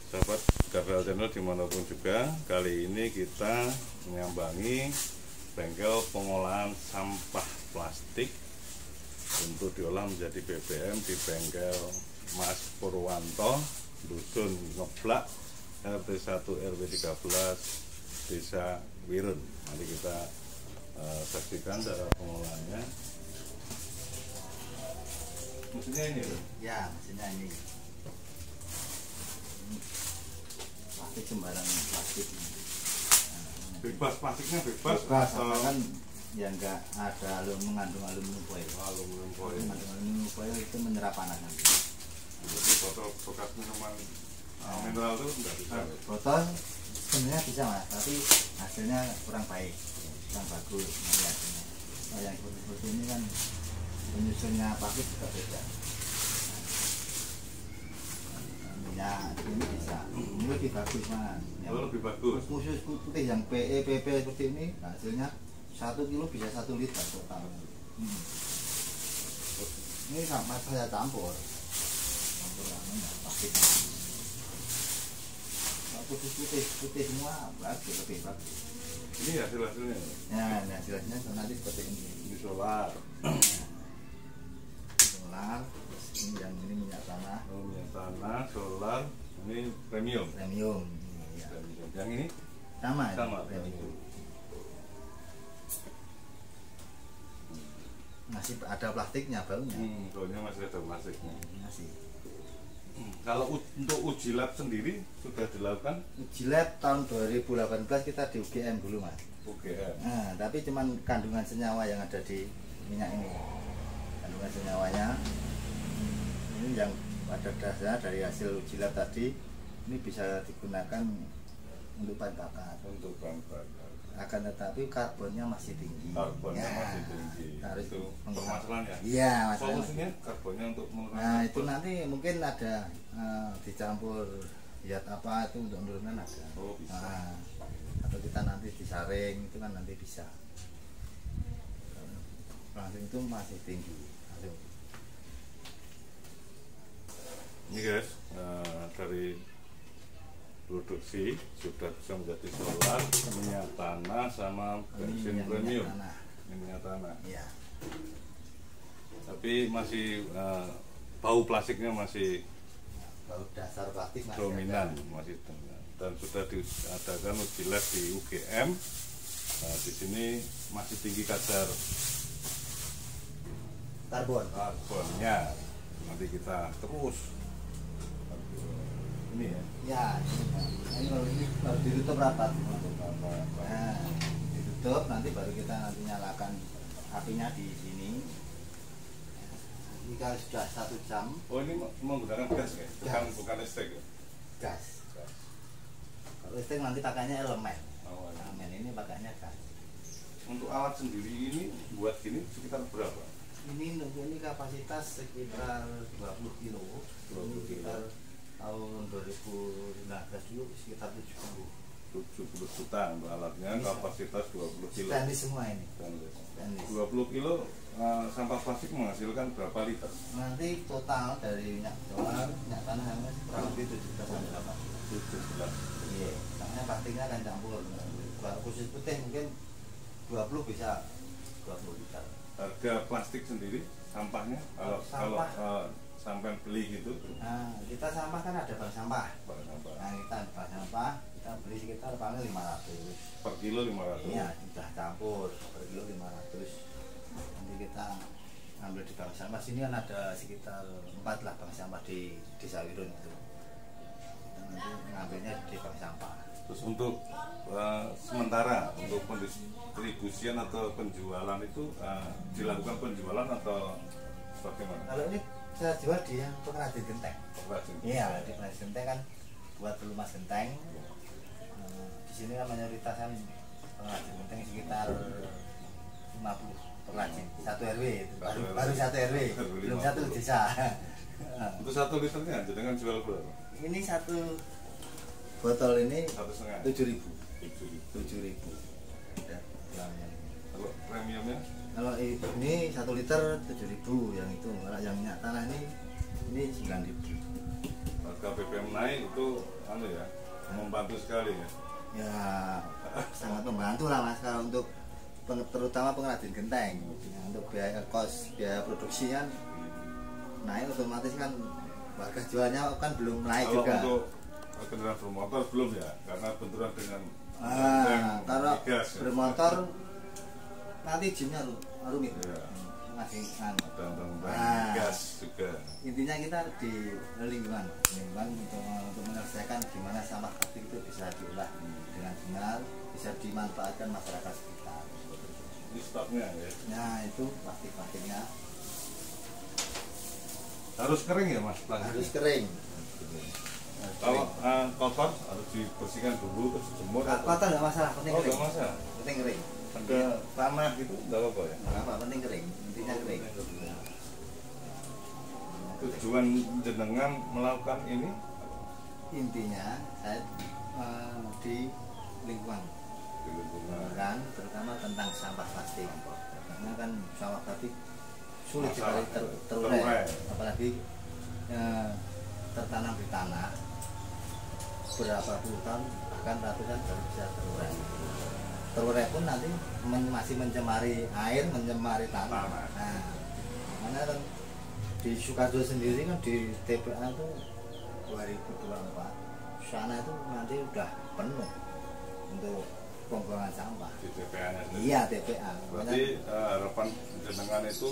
Sahabat Gabriel Channel dimanapun juga, kali ini kita menyambangi bengkel pengolahan sampah plastik untuk diolah menjadi BBM di bengkel Mas Purwanto, Dusun Ngeblak, RT 1 RW 13 Desa Wirun. Nanti kita saksikan cara pengolahannya. Mesinnya ini loh? Ya, mesinnya ini. Plastik sembarang plastik. Bebas plastiknya bebas atau kan ya enggak ada mengandung aluminium foil. Aluminium foil. Mengandung aluminium foil itu menyerap panas nanti. Jadi botol bekas minuman mineral itu enggak bisa. Botol sebenarnya bisa mas, tapi hasilnya kurang baik, kurang bagus nanti hasilnya. Nah, yang seperti ini kan penyusunnya plastik juga beda. Ya, ini bisa. Ini lebih bagus mas. Oh, lebih bagus. Khusus putih yang PE, PP seperti ini, hasilnya 1 kilo bisa 1 liter total. Ini sama saya campur plastik. Khusus putih semua bagus, lebih bagus. Ini hasilnya. Ya, hasilnya nanti seperti ini. Ini solar. Solar. Ini yang ini minyak tanah. Oh, minyak tanah, solar, ini premium. Premium. Ya. Yang ini Sama premium. Masih ada plastiknya baunya. Baunya masih ada plastiknya. Masih. Kalau untuk uji lab sendiri sudah dilakukan? Uji lab tahun 2018 kita di UGM dulu mas. UGM. Nah, tapi cuman kandungan senyawa yang ada di minyak ini. Kandungan senyawanya ini yang pada dasarnya dari hasil uji lab tadi ini bisa digunakan untuk bahan bakar. Untuk bahan bakar. Akan tetapi karbonnya masih tinggi. Karbonnya ya, masih tinggi. Harus itu permasalahan ya? Iya, masalah. Solusinya karbonnya untuk menurunkan. Nah, itu nanti mungkin ada dicampur zat apa itu untuk menurunkan ada. Oh, bisa. Nah, atau kita nanti disaring itu kan nanti bisa. Langsung itu masih tinggi. Aduh. Ini guys, dari produksi sudah bisa menjadi solar, minyak tanah sama bensin premium. Ini minyak tanah. Iya. Tapi masih bau plastiknya masih Bau dasar plastik masih dominan, ada. masih dominan. Dan sudah diadakan uji lab di UGM. Nah, di sini masih tinggi kadar karbonnya. Nanti kita terus ini ya. Ya, ini baru ditutup rapat. Nah, ditutup nanti baru kita nanti nyalakan apinya di sini. Jika sudah 1 jam. Oh, ini menggunakan gas ya? Bukan listrik ya? Gas. Kalau listrik nanti pakainya elemen. Oh, ya. Elemen ini pakainya gas. Untuk alat sendiri ini buat gini sekitar berapa? Ini kapasitas sekitar 20 kilo. 20 kilo. Sekitar tahun 2015 dulu sekitar 70 juta untuk alatnya. Bisa. Kapasitas 20 kilo. Stainless semua ini. Stainless. 20 kilo sampah plastik menghasilkan berapa liter? Nanti total dari minyak solar, minyak tanah kurang lebih 17 sampai 18. 17. Iya, karena plastiknya akan campur. Kalau khusus putih mungkin 20 bisa 20 liter. Harga plastik sendiri sampahnya kalau sampai beli gitu? Nah, kita sampah kan ada bank sampah. Bank sampah. Nah, kita bank sampah kita beli sekitar paling 500. Per kilo 500. Iya, sudah campur per kilo 500. Nanti kita ambil di bank sampah sini kan ada sekitar 4 lah bank sampah di Desa Wirun itu. Kita nanti ngambilnya di bank sampah. Terus untuk sementara untuk pendistribusian atau penjualan itu dilakukan penjualan atau bagaimana? Kalau ini saya jual di yang pengrajin genteng. Pengrajin. Iya, di pengrajin genteng kan buat pelumas genteng. Di sini kan mayoritas kan pengrajin genteng sekitar 50 pengrajin, 1 RW itu. Baru 1 RW, belum 1 desa. Untuk 1 liternya jangan jual berapa? Ini 1 botol ini 1,5. 7.000. 7.000. Ya, kalau premiumnya? Kalau ini 1 liter 7.000 yang itu. Kalau yang minyak tanah ini 9.000. Per harga BBM naik itu anu ya, membantu sekali ya. Ya sangat membantu lah Mas kalau untuk terutama pengrajin genteng. Ya, untuk biaya produksi kan naik, otomatis kan harga jualnya kan belum naik Kalau juga. untuk kendaraan bermotor belum ya, karena benturan dengan kalau gas, ya. bermotor nanti izinnya rumit. Ya. Masih Ada undang-undang gas juga. intinya kita di lingkungan untuk menyelesaikan gimana sampah plastik itu bisa diolah dengan benar, bisa dimanfaatkan masyarakat sekitar. Ini stoknya ya. Nah itu plastiknya Harus kering ya Mas plastiknya? harus kering. Kalau kotor harus dibersihkan dulu terus dijemur. Kotor nggak masalah, penting Oh kering. nggak masalah. Penting kering. Ada tanah gitu nggak apa-apa ya? Nggak apa, penting kering. Intinya kering. Tujuan jenengan melakukan ini? Intinya saya di lingkungan. Di lingkungan. Kan terutama tentang sampah plastik. Karena kan sampah plastik sulit sekali terurai, apalagi tertanam di tanah berapa puluh tahun bahkan ratusan baru bisa terurai. Terurai pun nanti masih mencemari air, mencemari tanah. Nah, mana kan di Sukarjo sendiri kan di TPA itu 2024 sana itu nanti udah penuh untuk pembuangan sampah Di TPA-nya sendiri. iya TPA. Berarti harapan jenengan itu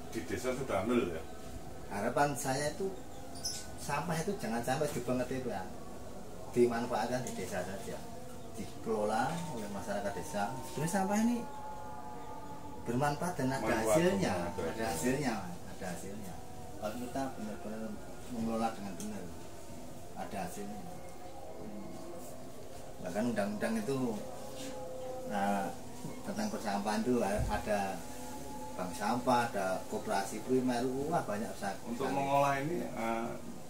di desa sudah nol ya? Harapan saya itu sampah itu jangan sampai dibuang ke TPA, dimanfaatkan di desa saja, dikelola oleh masyarakat desa. Sebenarnya sampah ini bermanfaat dan ada hasilnya, ada hasilnya. Kalau kita benar-benar mengelola dengan benar, ada hasilnya. Bahkan undang-undang itu tentang persampahan itu ada bank sampah, ada koperasi primer, wah banyak sekali. Untuk mengolah ini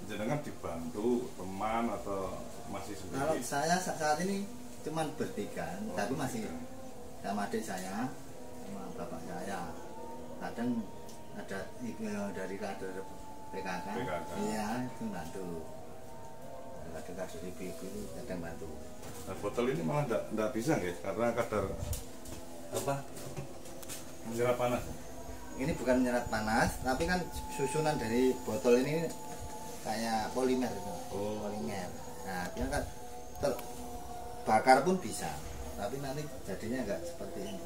jenengan dibantu teman atau masih sendiri? Kalau saya saat ini cuma bertiga, tapi masih sama adik saya, sama bapak saya. Kadang ada dari kader PKK, iya itu bantu. Kader ibu-ibu itu kadang bantu. Nah, botol ini malah enggak bisa ya, karena kadar apa? Menyerap panas. Ini bukan menyerap panas, tapi kan susunan dari botol ini kayak polimer itu. Oh. Polimer. Nah, dia kan terbakar pun bisa, tapi nanti jadinya enggak seperti ini.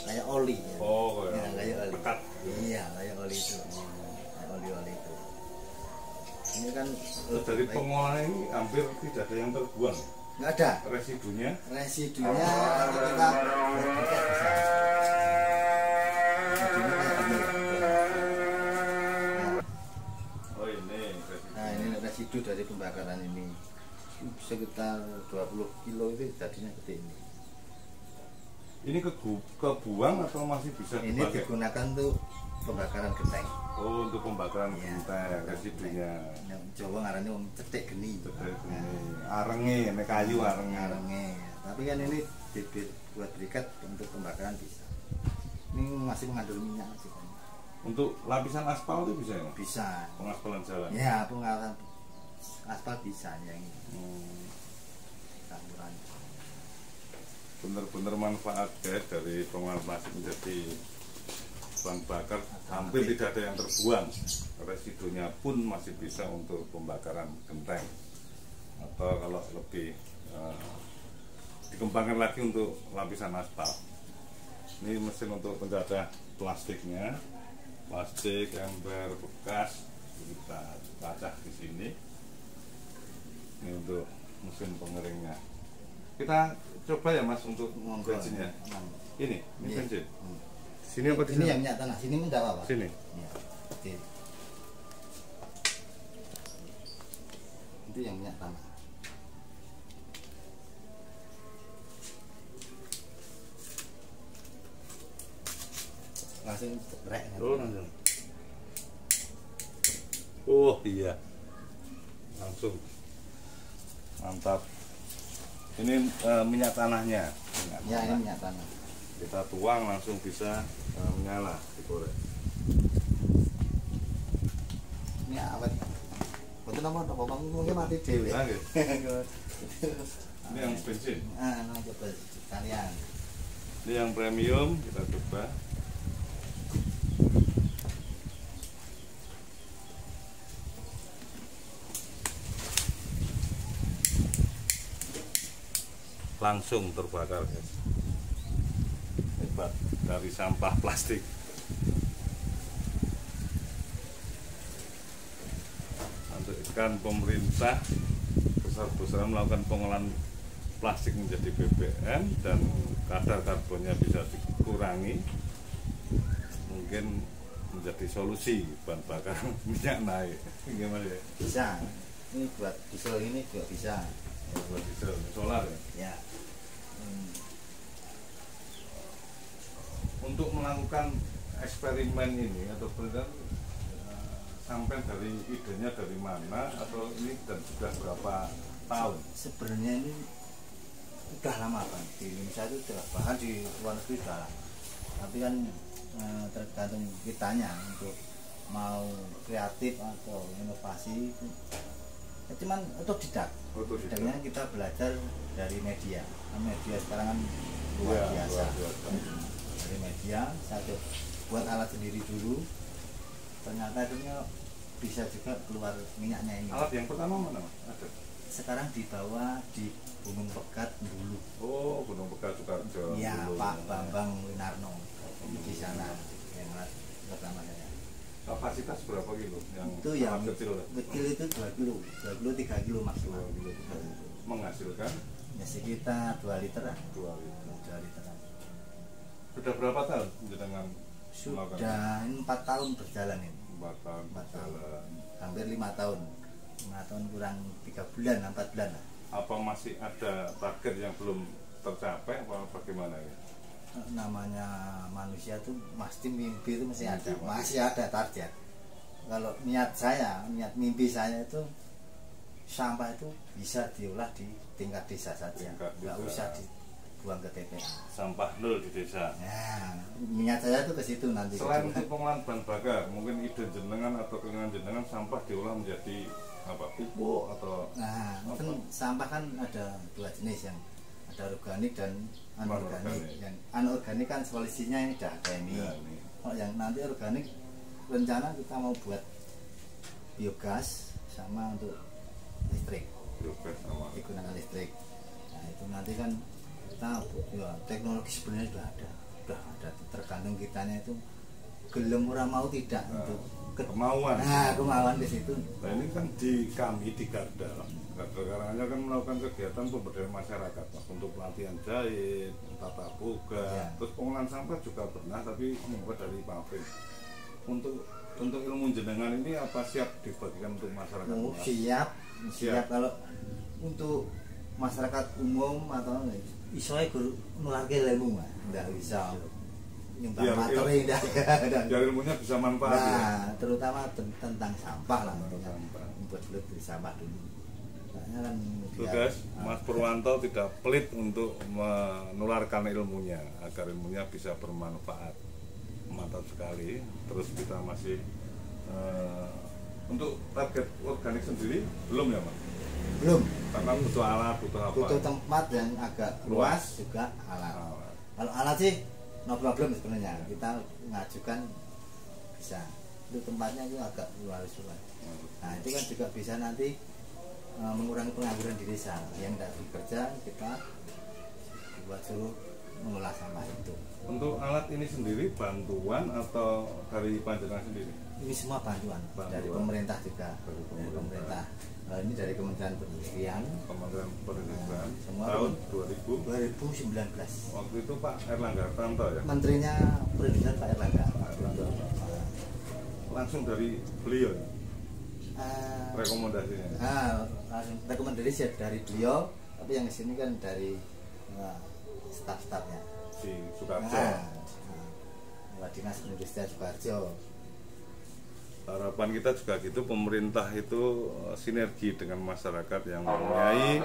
Kayak oli. Ya. Oh, ya, kayak oli. pekat. Iya, kayak oli itu. Kayak oli itu. Ini kan Dari pengolahan ini hampir tidak ada yang terbuang. nggak ada. Residunya Residunya nanti kita berbuka bisa. Residunya kayak ini. oh ini residu. Nah ini residu dari pembakaran ini sekitar 20 kilo itu jadinya seperti ini. Ini kebuang atau masih bisa Ini dipakai? digunakan untuk pembakaran genteng. Oh, untuk pembakaran Ya, genteng residunya. Yang Jawa ngarani cetek geni. Cetek geni. Arenge, nek kayu arenge. Arenge. Tapi kan ini buat berikat untuk pembakaran bisa. Ini masih mengandung minyak sih. Untuk lapisan aspal itu bisa ya? Bisa. Pengaspalan jalan. Ya, pengawasan aspal bisa yang ini. Campuran. Bener-bener manfaat guys dari pengolahan plastik menjadi bahan bakar, hampir tidak ada yang terbuang. Residunya pun masih bisa untuk pembakaran genteng, atau kalau lebih dikembangkan lagi untuk lapisan aspal. Ini mesin untuk pencacah plastiknya, plastik, ember, bekas kita cacah di sini. Ini untuk mesin pengeringnya. Kita coba ya Mas untuk bensinnya. Ini bensin. Sini apa di Ini sana? yang minyak tanah, sini enggak apa-apa. Sini. Ya. Itu yang minyak tanah. Langsung ceprek. Oh, langsung. Oh iya, langsung mantap. Ini minyak tanahnya. Ya, ini minyak tanah. Kita tuang langsung bisa menyala, digoreng. Ini awet. Mboten napa-napa mungkin mati dhewe. Nah, nggih. Ini yang bensin. Nah, coba sekalian. Ini yang premium kita coba. Langsung terbakar, guys. Hebat dari sampah plastik. Kan pemerintah besar-besaran melakukan pengolahan plastik menjadi BBM dan kadar karbonnya bisa dikurangi, mungkin menjadi solusi bahan bakar minyak naik. Gimana ya? Bisa. Ini buat diesel ini juga bisa. Buat diesel solar ya? Ya. Untuk melakukan eksperimen ini atau penelitian sampai dari idenya dari mana atau ini dan sudah berapa tahun? Sebenarnya ini udah lama kan di Indonesia itu sudah, bahkan di luar negeri sudah lama. Tapi kan tergantung kitanya untuk mau kreatif atau inovasi itu. Ya, cuman otodidak. Otodidaknya kita belajar dari media. Media sekarang kan luar biasa. Dari media saya buat alat sendiri dulu. Ternyata akhirnya bisa juga keluar minyaknya ini. Alat yang pertama mana, Mas? Ada. Sekarang dibawa di Gunung Pegat dulu. Oh, Gunung Pegat Soekarjo. Iya, Pak Bambang Winarno. Di sana yang alat pertama saya. Kapasitas berapa kilo? Yang Itu yang kecil, kecil itu 2 kilo, 2 kilo 3 kilo maksimal. 2 kilo. Menghasilkan Ya sekitar 2 literan. 2 liter. 2 literan. Sudah berapa tahun dengan Sudah 4 tahun berjalan ini. 4 tahun berjalan. Hampir 5 tahun. 5 tahun kurang 3 bulan, 4 bulan lah. Apa masih ada target yang belum tercapai apa bagaimana ya? Namanya manusia tuh pasti mimpi itu masih ada target. Kalau niat mimpi saya itu sampah itu bisa diolah di tingkat desa saja, nggak usah dibuang ke TPA. Sampah nol di desa. Nah, niat saya tuh ke situ nanti. Selain untuk pengolahan bahan bakar, mungkin ide jenengan atau keinginan jenengan sampah diolah menjadi apa, pupuk atau nah, kan sampah kan ada 2 jenis, yang ada organik dan anorganik. Yang anorganik kan solusinya ini udah ada ini. Ya, Oh, yang nanti organik rencana kita mau buat biogas sama untuk listrik. biogas sama Digunakan listrik. Nah, itu nanti kan kita ya, teknologi sebenarnya sudah ada. Tergantung kitanya itu gelem ora mau tidak untuk kemauan. Nah, kemauan di situ. Nah, ini kan kami di Garda Karanganyar kan melakukan kegiatan pemberdayaan masyarakat, Mas, untuk pelatihan jahit, tata boga, ya. Terus pengolahan sampah juga pernah, tapi membuat dari pabrik. Untuk ilmu jenengan ini apa siap dibagikan untuk masyarakat? Siap kalau untuk masyarakat umum atau isoe guru nularke ilmu mah ndak bisa nyumbang materi ndak. Biar ilmunya bisa manfaat. Nah, ya? Terutama tentang sampah lah, membuat sampah dulu. Kan Tugas Mas Purwanto tidak pelit untuk menularkan ilmunya agar ilmunya bisa bermanfaat. Mantap sekali. Terus kita masih untuk target organik sendiri belum ya, Mas? Belum. Karena butuh alat, butuh apa? Butuh tempat yang agak luas juga alat. Kalau alat sih no problem sebenarnya. Kita mengajukan bisa. Itu tempatnya itu agak luas. Nah, itu kan juga bisa nanti mengurangi pengangguran di desa. Yang tidak bekerja kita buat suruh mengolah sampah itu. Untuk alat ini sendiri bantuan atau dari panjenengan sendiri? Ini semua bantuan. Dari pemerintah juga. Dari pemerintah. Ini dari Kementerian Perindustrian. Kementerian Perindustrian. Semua Tahun 2019. Waktu itu Pak Erlangga Hartarto ya. Menterinya Perindustrian Pak Erlangga. Langsung dari beliau. Rekomendasinya. Rekomendasi dari beliau, tapi yang kesini kan dari staf-stafnya. Si Soekarjo. Dinas Perindustrian Soekarjo. Harapan kita juga gitu, pemerintah itu sinergi dengan masyarakat yang mempunyai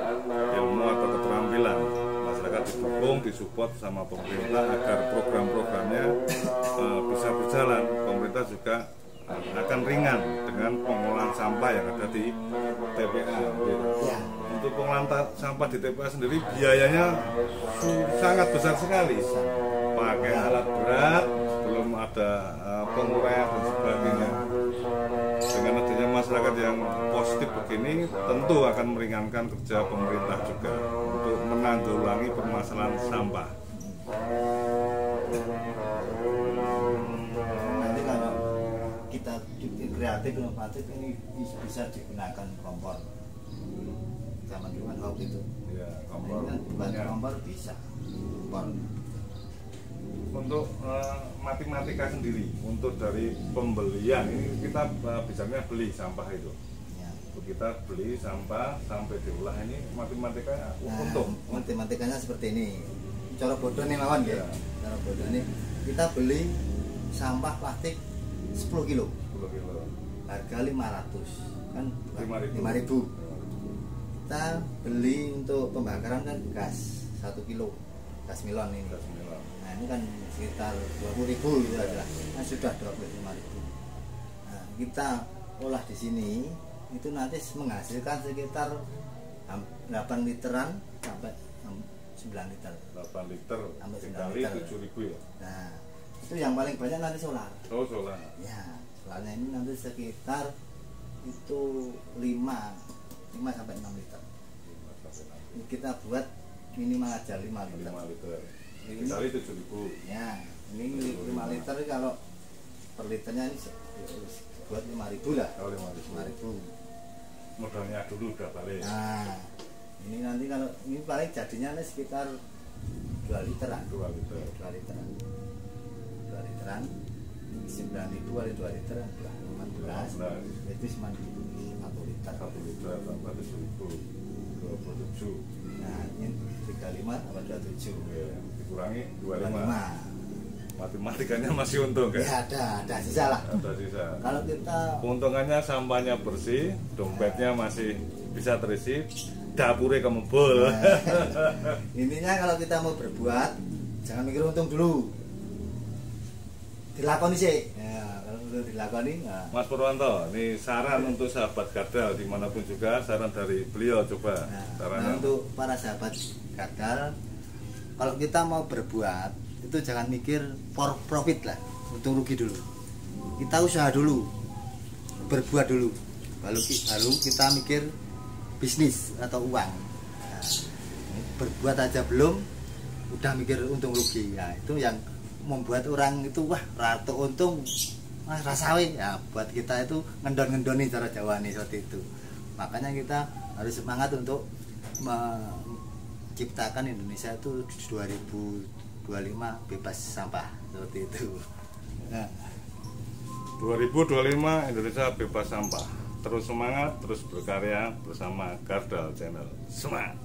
ilmu atau keterampilan. Masyarakat didukung, disupport sama pemerintah agar program-programnya bisa berjalan. Pemerintah juga akan ringan dengan pengolahan sampah yang ada di TPA. Ya. Untuk pengolahan sampah di TPA sendiri biayanya sangat besar sekali. Pakai alat berat, belum ada penguraian dan sebagainya. Dengan adanya masyarakat yang positif begini, tentu akan meringankan kerja pemerintah juga untuk menanggulangi permasalahan sampah. Nanti kalau kita kreatif inovatif ini bisa digunakan kompor. Zaman dulu kan hoax itu. Ya, Kompor kan buat kompor bisa. Kompor. Untuk matematika sendiri, untuk dari pembelian ini kita bicaranya beli sampah itu. Ya. Untuk kita beli sampah sampai diolah ini matematikanya Nah, untung. matematikanya seperti ini. Cara bodoh nih lawan ya. Cara bodoh ini kita beli sampah plastik 10 kilo. 10 kilo. Harga 500 kan 5.000. 5.000. Kita beli untuk pembakaran kan gas 1 kilo gas melon ini. Nah ini kan sekitar 20.000 gitu aja. Nah sudah 25.000. Nah kita olah di sini itu nanti menghasilkan sekitar 8 literan sampai 9 liter. 8 liter Sampai 9 dikali liter. 7.000 ya. Nah itu yang paling banyak nanti solar. Oh, solar. Ya solarnya ini nanti sekitar itu 5 sampai 6 liter. Ini kita buat minimal aja 5 liter. 5 liter. Ini- Dikali 7.000. Ya, ini 5 liter kalau per liternya ini buat 5.000 lah. Oh, 5.000. 5.000. Modalnya dulu udah balik. Nah, ini nanti kalau ini paling jadinya nih sekitar 2 literan. 2 liter. 2 literan. 2 literan. 9.000 kali 2 liter 14. Itu cuma 1 liter. 1 liter tambah 7.000. 27. Nah, ini 35 tambah 27. Ya, dikurangi 25. 25. Matematikanya masih untung kan? Ya ada sisa lah. Ada sisa. Kalau kita Keuntungannya sampahnya bersih, dompetnya masih bisa terisi, dapurnya kemebol. intinya kalau kita mau berbuat jangan mikir untung dulu, dilakoni sih ya, kalau udah dilakoni ya. Mas Purwanto, ini saran untuk sahabat Gardal dimanapun juga, saran dari beliau coba Nah, sarannya. untuk para sahabat Gardal, kalau kita mau berbuat itu jangan mikir for profit lah, untung rugi dulu. Kita usaha dulu, berbuat dulu, baru kita mikir bisnis atau uang. Nah, berbuat aja belum, udah mikir untung rugi. Ya itu yang membuat orang itu wah ratu untung, wah rasawe ya, buat kita itu ngendon-ngendoni cara Jawa nih seperti itu. Makanya kita harus semangat untuk menciptakan Indonesia itu 2025 bebas sampah seperti itu. Nah, 2025 Indonesia bebas sampah. Terus semangat, terus berkarya bersama Gardal Channel. Semangat.